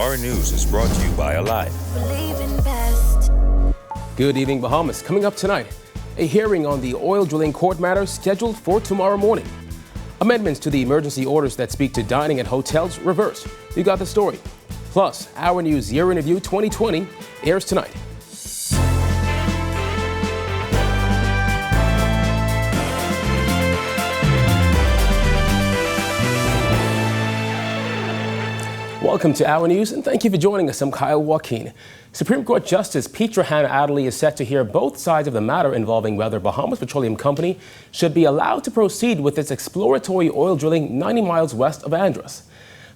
Our News is brought to you by Alive. Good evening, Bahamas. Coming up tonight, a hearing on the oil drilling court matter scheduled for tomorrow morning. Amendments to the emergency orders that speak to dining at hotels reversed. You got the story. Plus, Our News Year in Review 2020 airs tonight. Welcome to Our News, and thank you for joining us. I'm Kyle Joaquin. Supreme Court Justice Petra Hanna-Adderley is set to hear both sides of the matter involving whether Bahamas Petroleum Company should be allowed to proceed with its exploratory oil drilling 90 miles west of Andros.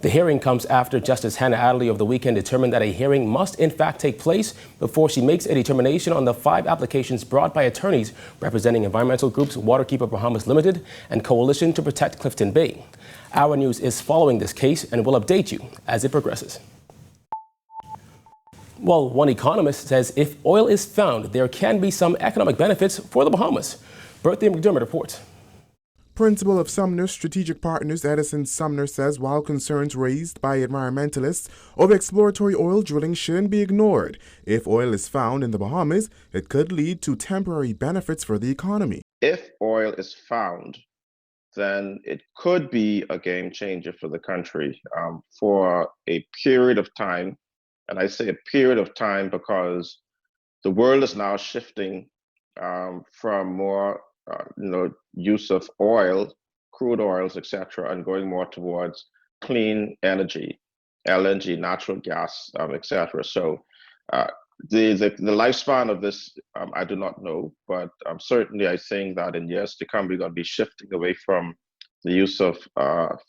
The hearing comes after Justice Hanna-Adderley over the weekend determined that a hearing must in fact take place before she makes a determination on the 5 applications brought by attorneys representing environmental groups Waterkeeper Bahamas Limited and Coalition to Protect Clifton Bay. Our News is following this case and will update you as it progresses. Well, one economist says if oil is found, there can be some economic benefits for the Bahamas. Bertha McDermott reports. Principal of Sumner Strategic Partners Edison Sumner says while concerns raised by environmentalists over exploratory oil drilling shouldn't be ignored, if oil is found in the Bahamas, it could lead to temporary benefits for the economy. If oil is found, then it could be a game changer for the country for a period of time. And I say a period of time because the world is now shifting from more use of oil, crude oils, etc., and going more towards clean energy, LNG, natural gas, etc. So the lifespan of this, I do not know, but certainly I think that in years to come, we're going to be shifting away from the use of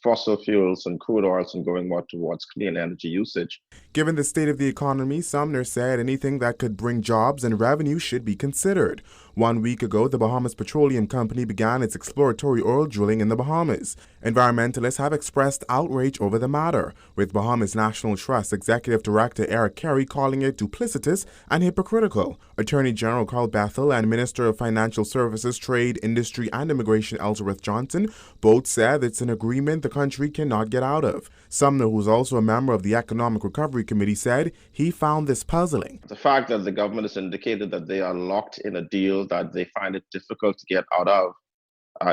fossil fuels and crude oils and going more towards clean energy usage. Given the state of the economy, Sumner said anything that could bring jobs and revenue should be considered. 1 week ago, the Bahamas Petroleum Company began its exploratory oil drilling in the Bahamas. Environmentalists have expressed outrage over the matter, with Bahamas National Trust Executive Director Eric Carey calling it duplicitous and hypocritical. Attorney General Carl Bethel and Minister of Financial Services, Trade, Industry and Immigration Ellsworth Johnson both said it's an agreement the country cannot get out of. Sumner, who's also a member of the Economic Recovery Committee, said he found this puzzling. The fact that the government has indicated that they are locked in a deal that they find it difficult to get out of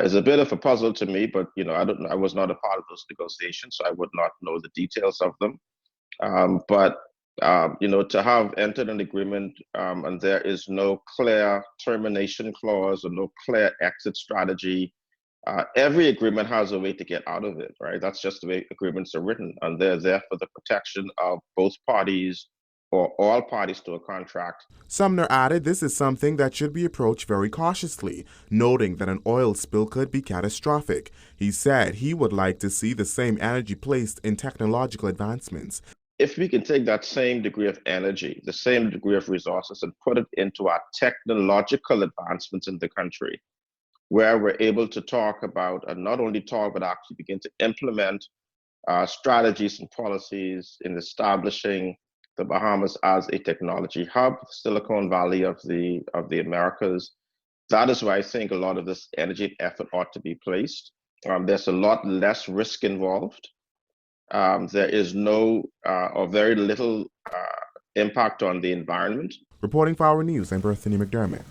is a bit of a puzzle to me, but I was not a part of those negotiations, so I would not know the details of them. But to have entered an agreement and there is no clear termination clause or no clear exit strategy, every agreement has a way to get out of it, right? That's just the way agreements are written, and they're there for the protection of both parties or all parties to a contract. Sumner added this is something that should be approached very cautiously, noting that an oil spill could be catastrophic. He said he would like to see the same energy placed in technological advancements. If we can take that same degree of energy, the same degree of resources, and put it into our technological advancements in the country, where we're able to talk about, and not only talk, but actually begin to implement strategies and policies in establishing the Bahamas as a technology hub, Silicon Valley of the Americas. That is where I think a lot of this energy effort ought to be placed. There's a lot less risk involved. There is no or very little impact on the environment. Reporting for Our News, I'm Bertha McDermott.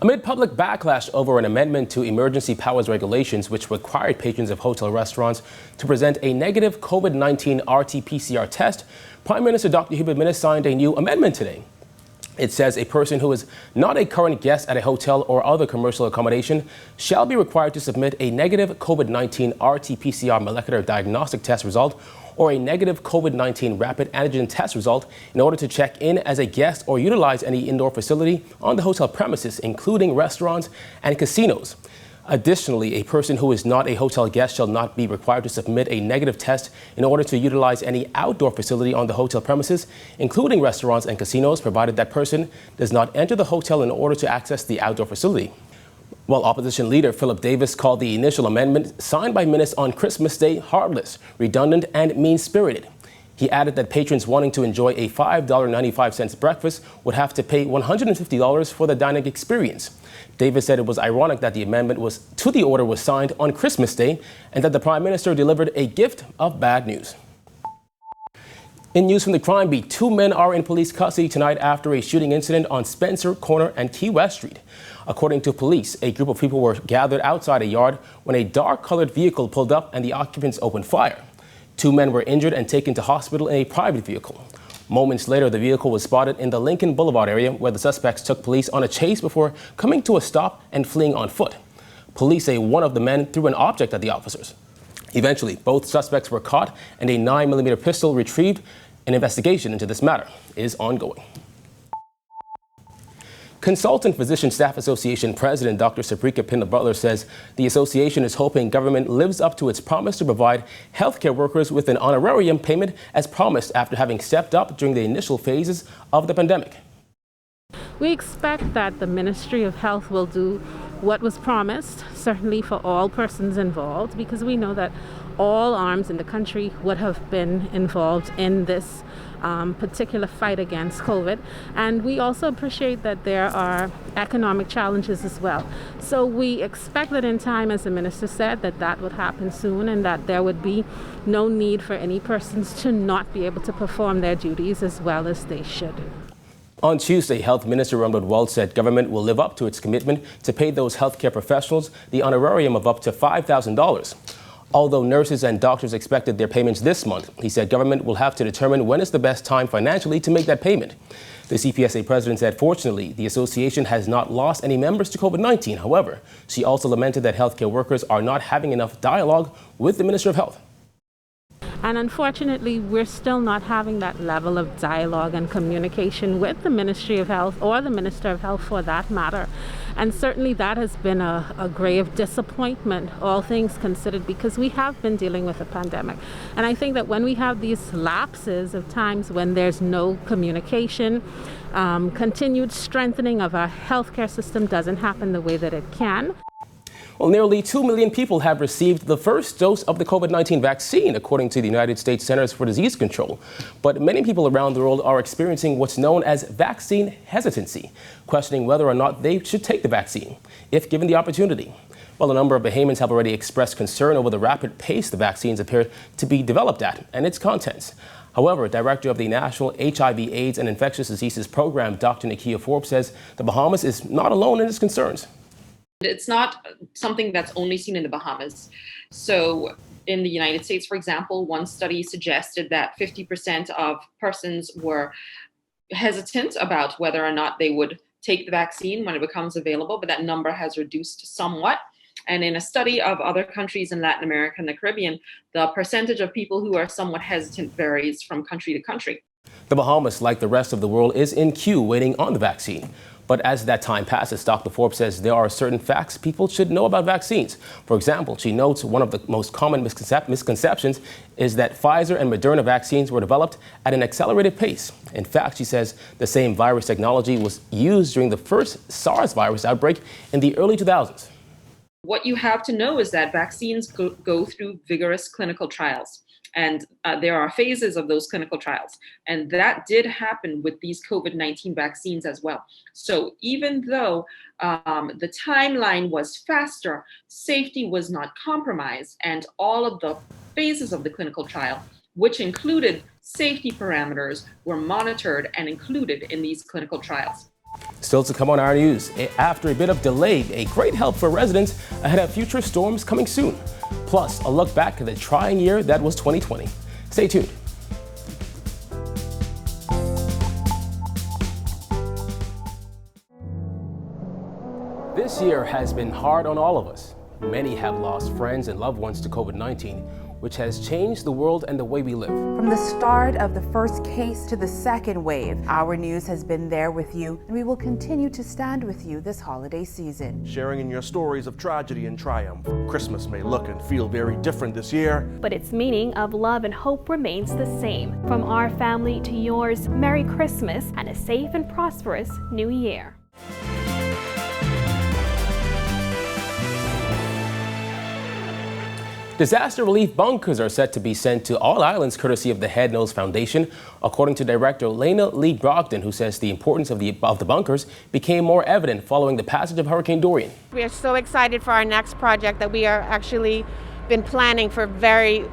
Amid public backlash over an amendment to emergency powers regulations which required patrons of hotel restaurants to present a negative COVID-19 RT-PCR test, Prime Minister Dr. Hubert Minnis signed a new amendment today. It says a person who is not a current guest at a hotel or other commercial accommodation shall be required to submit a negative COVID-19 RT-PCR molecular diagnostic test result or a negative COVID-19 rapid antigen test result in order to check in as a guest or utilize any indoor facility on the hotel premises, including restaurants and casinos. Additionally, a person who is not a hotel guest shall not be required to submit a negative test in order to utilize any outdoor facility on the hotel premises, including restaurants and casinos, provided that person does not enter the hotel in order to access the outdoor facility. While opposition leader Philip Davis called the initial amendment signed by Minnis on Christmas Day heartless, redundant, and mean-spirited. He added that patrons wanting to enjoy a $5.95 breakfast would have to pay $150 for the dining experience. Davis said it was ironic that the amendment to the order was signed on Christmas Day and that the Prime Minister delivered a gift of bad news. In news from the crime beat, 2 men are in police custody tonight after a shooting incident on Spencer Corner and Key West Street. According to police, a group of people were gathered outside a yard when a dark-colored vehicle pulled up and the occupants opened fire. 2 men were injured and taken to hospital in a private vehicle. Moments later, the vehicle was spotted in the Lincoln Boulevard area where the suspects took police on a chase before coming to a stop and fleeing on foot. Police say one of the men threw an object at the officers. Eventually, both suspects were caught and a 9mm pistol retrieved. An investigation into this matter is ongoing. Consultant Physician Staff Association President Dr. Sabrika Pinda-Butler says the association is hoping government lives up to its promise to provide healthcare workers with an honorarium payment as promised after having stepped up during the initial phases of the pandemic. We expect that the Ministry of Health will do what was promised, certainly for all persons involved, because we know that all arms in the country would have been involved in this particular fight against COVID. And we also appreciate that there are economic challenges as well. So we expect that in time, as the minister said, that would happen soon and that there would be no need for any persons to not be able to perform their duties as well as they should. On Tuesday, Health Minister Ramdod Wald said government will live up to its commitment to pay those healthcare professionals the honorarium of up to $5,000. Although nurses and doctors expected their payments this month, he said government will have to determine when is the best time financially to make that payment. The CPSA president said fortunately, the association has not lost any members to COVID-19. However, she also lamented that healthcare workers are not having enough dialogue with the Minister of Health. And unfortunately, we're still not having that level of dialogue and communication with the Ministry of Health or the Minister of Health for that matter. And certainly that has been a grave disappointment, all things considered, because we have been dealing with a pandemic. And I think that when we have these lapses of times when there's no communication, continued strengthening of our healthcare system doesn't happen the way that it can. Well, nearly 2 million people have received the first dose of the COVID-19 vaccine, according to the United States Centers for Disease Control. But many people around the world are experiencing what's known as vaccine hesitancy, questioning whether or not they should take the vaccine, if given the opportunity. Well, a number of Bahamians have already expressed concern over the rapid pace the vaccines appear to be developed at and its contents. However, Director of the National HIV, AIDS, and Infectious Diseases Program, Dr. Nakia Forbes, says the Bahamas is not alone in its concerns. It's not something that's only seen in the Bahamas. So in the United States, for example, one study suggested that 50% of persons were hesitant about whether or not they would take the vaccine when it becomes available, but that number has reduced somewhat. And in a study of other countries in Latin America and the Caribbean, the percentage of people who are somewhat hesitant varies from country to country. The Bahamas, like the rest of the world, is in queue waiting on the vaccine. But as that time passes, Dr. Forbes says there are certain facts people should know about vaccines. For example, she notes one of the most common misconceptions is that Pfizer and Moderna vaccines were developed at an accelerated pace. In fact, she says the same virus technology was used during the first SARS virus outbreak in the early 2000s. What you have to know is that vaccines go through vigorous clinical trials. And there are phases of those clinical trials. And that did happen with these COVID-19 vaccines as well. So even though the timeline was faster, safety was not compromised. And all of the phases of the clinical trial, which included safety parameters, were monitored and included in these clinical trials. Still to come on Our News, after a bit of delay, a great help for residents ahead of future storms coming soon. Plus, a look back at the trying year that was 2020. Stay tuned. This year has been hard on all of us. Many have lost friends and loved ones to COVID-19, which has changed the world and the way we live. From the start of the first case to the second wave, Our News has been there with you, and we will continue to stand with you this holiday season. Sharing in your stories of tragedy and triumph. Christmas may look and feel very different this year, but its meaning of love and hope remains the same. From our family to yours, Merry Christmas and a safe and prosperous New Year. Disaster relief bunkers are set to be sent to all islands courtesy of the Head Nose Foundation, according to Director Lena Lee Brogdon, who says the importance of the bunkers became more evident following the passage of Hurricane Dorian. We are so excited for our next project that we are actually been planning for very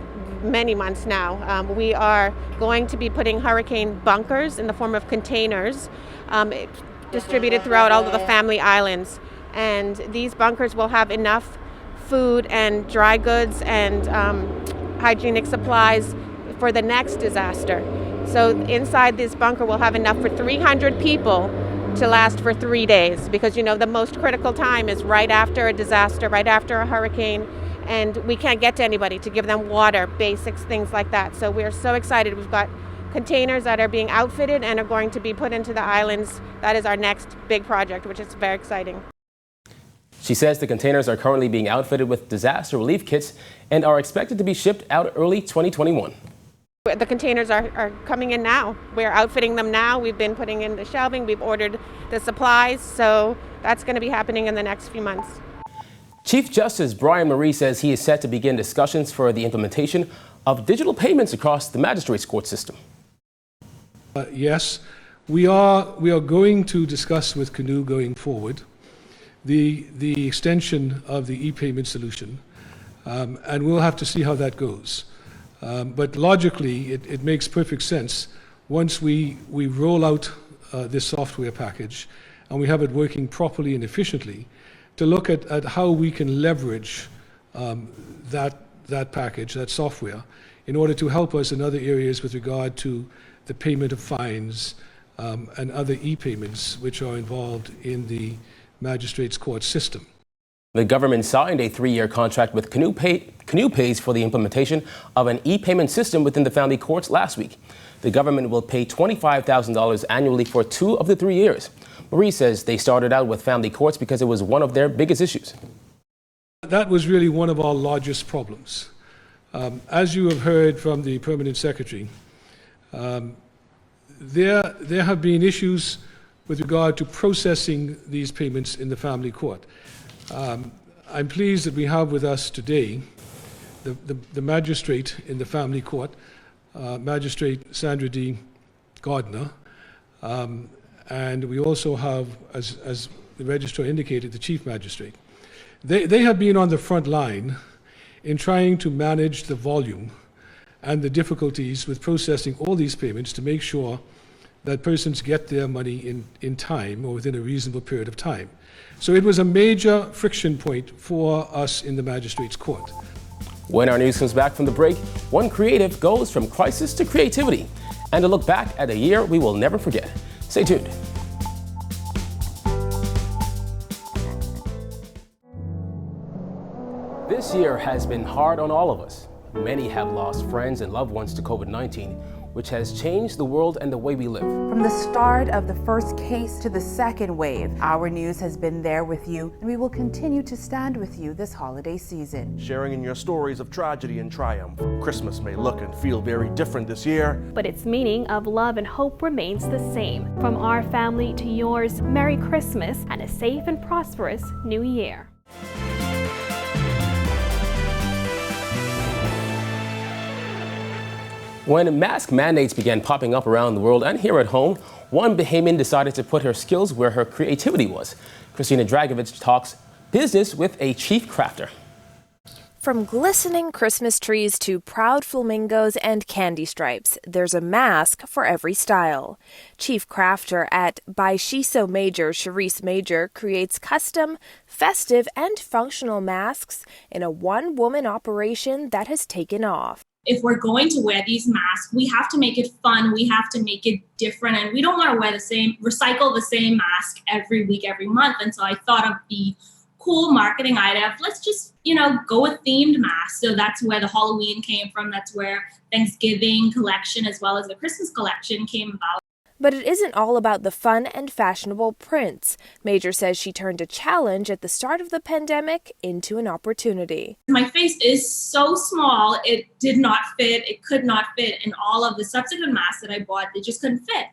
many months now. We are going to be putting hurricane bunkers in the form of containers distributed throughout all of the family islands. And these bunkers will have enough food and dry goods and hygienic supplies for the next disaster. So inside this bunker we'll have enough for 300 people to last for 3 days, because the most critical time is right after a disaster, right after a hurricane, and we can't get to anybody to give them water, basics, things like that. So we're so excited. We've got containers that are being outfitted and are going to be put into the islands. That is our next big project, which is very exciting. She says the containers are currently being outfitted with disaster relief kits and are expected to be shipped out early 2021. The containers are coming in now. We're outfitting them now. We've been putting in the shelving. We've ordered the supplies. So that's going to be happening in the next few months. Chief Justice Brian Marie says he is set to begin discussions for the implementation of digital payments across the magistrates court system. Yes, we are going to discuss with Canoe going forward the extension of the e-payment solution, and we'll have to see how that goes. But logically, it makes perfect sense once we roll out this software package and we have it working properly and efficiently to look at how we can leverage that package, that software, in order to help us in other areas with regard to the payment of fines and other e-payments which are involved in the magistrates court system. The government signed a 3-year contract with Canoe Pays for the implementation of an e-payment system within the family courts last week. The government will pay $25,000 annually for 2 of the 3 years. Marie says they started out with family courts because it was one of their biggest issues. That was really one of our largest problems. As you have heard from the permanent secretary, there have been issues with regard to processing these payments in the family court. I'm pleased that we have with us today the magistrate in the family court, Magistrate Sandra D. Gardner, and we also have, as the registrar indicated, the chief magistrate. They have been on the front line in trying to manage the volume and the difficulties with processing all these payments to make sure that persons get their money in time or within a reasonable period of time. So it was a major friction point for us in the magistrates court. When our news comes back from the break, one creative goes from crisis to creativity and a look back at a year we will never forget. Stay tuned. This year has been hard on all of us. Many have lost friends and loved ones to COVID-19, which has changed the world and the way we live. From the start of the first case to the second wave, Our News has been there with you, and we will continue to stand with you this holiday season. Sharing in your stories of tragedy and triumph. Christmas may look and feel very different this year, but its meaning of love and hope remains the same. From our family to yours, Merry Christmas and a safe and prosperous New Year. When mask mandates began popping up around the world and here at home, one Bahamian decided to put her skills where her creativity was. Christina Dragovich talks business with a chief crafter. From glistening Christmas trees to proud flamingos and candy stripes, there's a mask for every style. Chief crafter at By Shiso Major, Charisse Major, creates custom, festive, and functional masks in a one-woman operation that has taken off. If we're going to wear these masks, we have to make it fun, we have to make it different, and we don't want to recycle the same mask every week, every month. And so I thought of the cool marketing idea of let's just, go with themed masks. So that's where the Halloween came from. That's where Thanksgiving collection as well as the Christmas collection came about. But it isn't all about the fun and fashionable prints. Major says she turned a challenge at the start of the pandemic into an opportunity. My face is so small, it did not fit, it could not fit in all of the subsequent masks that I bought, they just couldn't fit.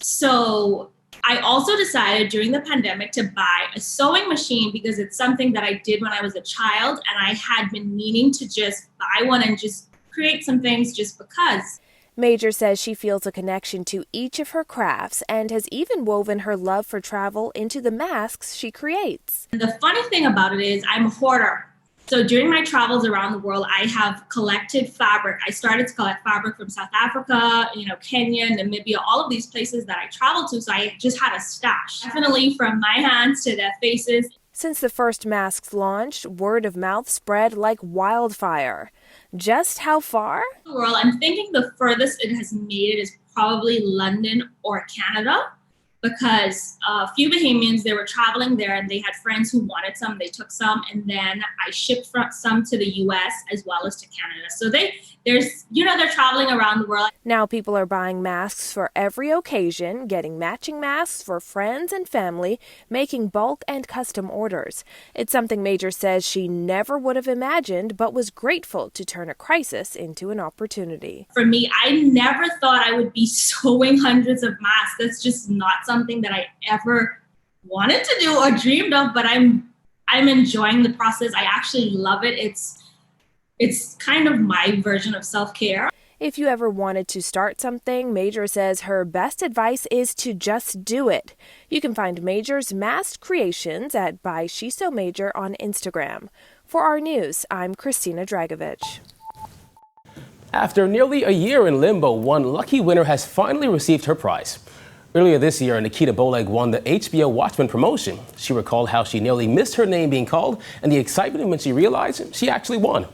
So I also decided during the pandemic to buy a sewing machine because it's something that I did when I was a child and I had been meaning to just buy one and just create some things just because. Major says she feels a connection to each of her crafts and has even woven her love for travel into the masks she creates. And the funny thing about it is I'm a hoarder. So during my travels around the world, I have collected fabric. I started to collect fabric from South Africa, Kenya, Namibia, all of these places that I traveled to. So I just had a stash, definitely from my hands to their faces. Since the first masks launched, word of mouth spread like wildfire. Just how far? World, I'm thinking the furthest it has made it is probably London or Canada, because a few Bahamians, they were traveling there and they had friends who wanted some, they took some, and then I shipped some to the US as well as to Canada. So they're traveling around the world. Now people are buying masks for every occasion, getting matching masks for friends and family, making bulk and custom orders. It's something Major says she never would have imagined, but was grateful to turn a crisis into an opportunity. For me, I never thought I would be sewing hundreds of masks. That's just not something that I ever wanted to do or dreamed of, but I'm enjoying the process. I actually love it. It's kind of my version of self-care. If you ever wanted to start something, Major says her best advice is to just do it. You can find Major's mask creations at by Shiso Major on Instagram. For Our News, I'm Christina Dragovich. After nearly a year in limbo, one lucky winner has finally received her prize. Earlier this year, Nikita Boleg won the HBO Watchman promotion. She recalled how she nearly missed her name being called and the excitement when she realized she actually won.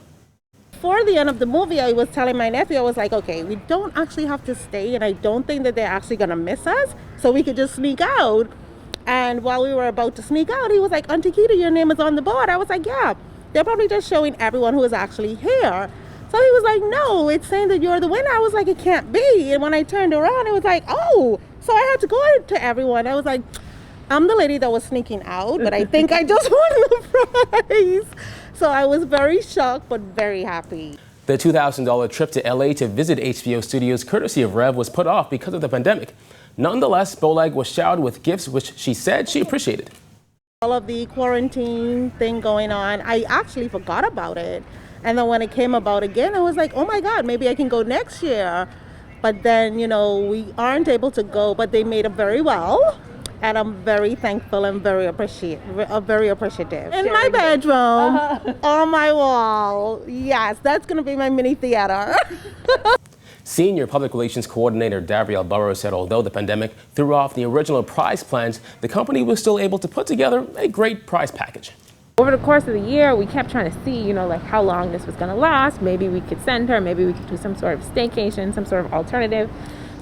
Before the end of the movie, I was telling my nephew, I was like, okay, we don't actually have to stay, and I don't think that they're actually going to miss us, so we could just sneak out. And while we were about to sneak out, he was like, Auntie Kita, your name is on the board. I was like, yeah, they're probably just showing everyone who is actually here. So he was like, no, it's saying that you're the winner. I was like, it can't be. And when I turned around, it was like, oh. So I had to go to everyone. I was like, I'm the lady that was sneaking out, but I think I just won the prize. So I was very shocked, but very happy. The $2,000 trip to LA to visit HBO studios courtesy of Rev was put off because of the pandemic. Nonetheless, Boleg was showered with gifts which she said she appreciated. All of the quarantine thing going on, I actually forgot about it. And then when it came about again, I was like, oh my God, maybe I can go next year. But then, we aren't able to go, but they made it very well. And I'm very thankful and very appreciative. In my bedroom, on my wall. Yes, that's going to be my mini theater. Senior Public Relations Coordinator Davriel Burrows said although the pandemic threw off the original prize plans, the company was still able to put together a great prize package. Over the course of the year, we kept trying to see, how long this was going to last. Maybe we could send her, maybe we could do some sort of staycation, some sort of alternative.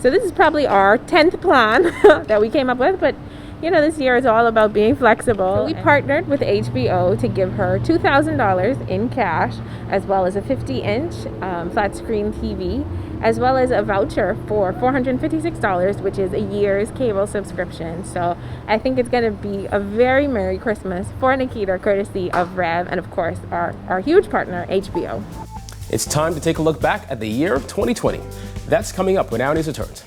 So this is probably our 10th plan that we came up with, but this year is all about being flexible. So we partnered with HBO to give her $2,000 in cash, as well as a 50-inch flat screen TV, as well as a voucher for $456, which is a year's cable subscription. So I think it's going to be a very Merry Christmas for Nikita, courtesy of Rev, and of course our huge partner, HBO. It's time to take a look back at the year of 2020. That's coming up when Our News returns.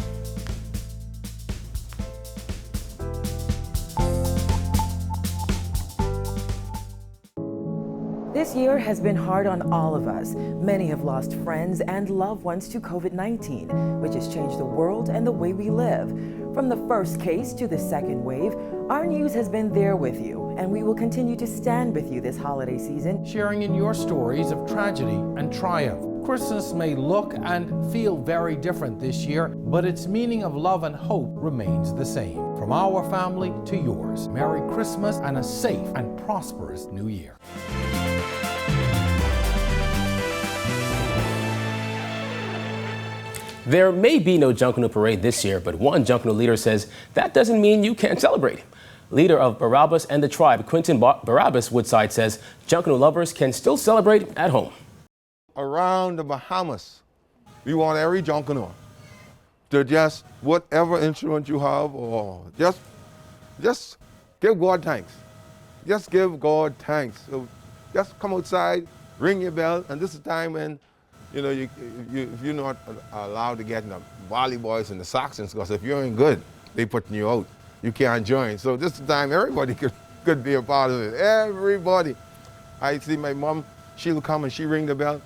This year has been hard on all of us. Many have lost friends and loved ones to COVID-19, which has changed the world and the way we live. From the first case to the second wave, Our News has been there with you, and we will continue to stand with you this holiday season, sharing in your stories of tragedy and triumph. Christmas may look and feel very different this year, but its meaning of love and hope remains the same. From our family to yours, Merry Christmas and a safe and prosperous New Year. There may be no Junkanoo parade this year, but one Junkanoo leader says that doesn't mean you can't celebrate. Leader of Barabbas and the Tribe, Quentin Barabbas Woodside, says Junkanoo lovers can still celebrate at home. Around the Bahamas, we want every Junkanoo to just, whatever instrument you have, or just give God thanks. Just give God thanks. So just come outside, ring your bell, and this is the time when if you're not allowed to get in the volley boys and the Saxons, because if you ain't good, they putting you out. You can't join. So this is the time everybody could be a part of it. Everybody. I see my mom, she'll come and she ring the bell.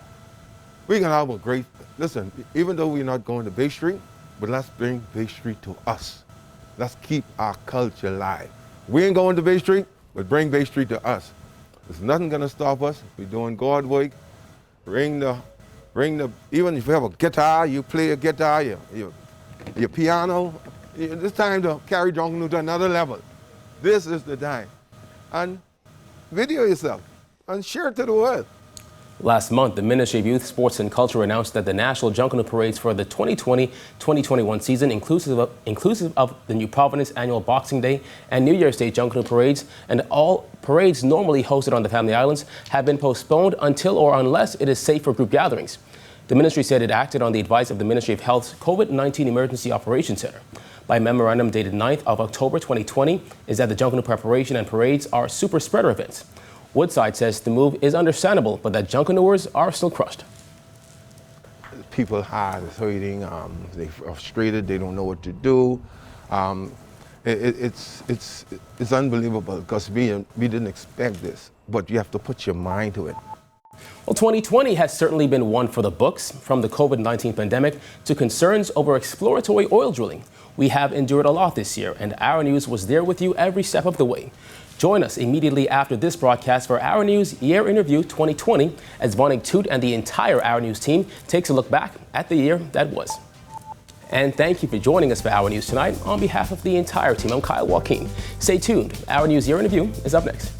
We can have a great, listen, even though we're not going to Bay Street, but let's bring Bay Street to us. Let's keep our culture alive. We ain't going to Bay Street, but bring Bay Street to us. There's nothing gonna stop us. We're doing God work. Even if you have a guitar, you play a guitar, your piano, it's time to carry Junkanoo to another level. This is the time. And video yourself and share it to the world. Last month, the Ministry of Youth, Sports and Culture announced that the National Junkanoo Parades for the 2020-2021 season, inclusive of the New Providence Annual Boxing Day and New Year's Day Junkanoo Parades, and all parades normally hosted on the Family Islands, have been postponed until or unless it is safe for group gatherings. The ministry said it acted on the advice of the Ministry of Health's COVID-19 Emergency Operations Center. By memorandum dated 9th of October 2020, is that the Junkanoo preparation and parades are super spreader events. Woodside says the move is understandable, but that Junkanooers are still crushed. People's heart is hurting. They're frustrated. They don't know what to do. It's unbelievable because we didn't expect this, but you have to put your mind to it. Well, 2020 has certainly been one for the books, from the COVID-19 pandemic to concerns over exploratory oil drilling. We have endured a lot this year, and Our News was there with you every step of the way. Join us immediately after this broadcast for Our News Year Interview 2020 as Vonnig Toot and the entire Our News team takes a look back at the year that was. And thank you for joining us for Our News tonight. On behalf of the entire team, I'm Kyle Joaquin. Stay tuned. Our News Year Interview is up next.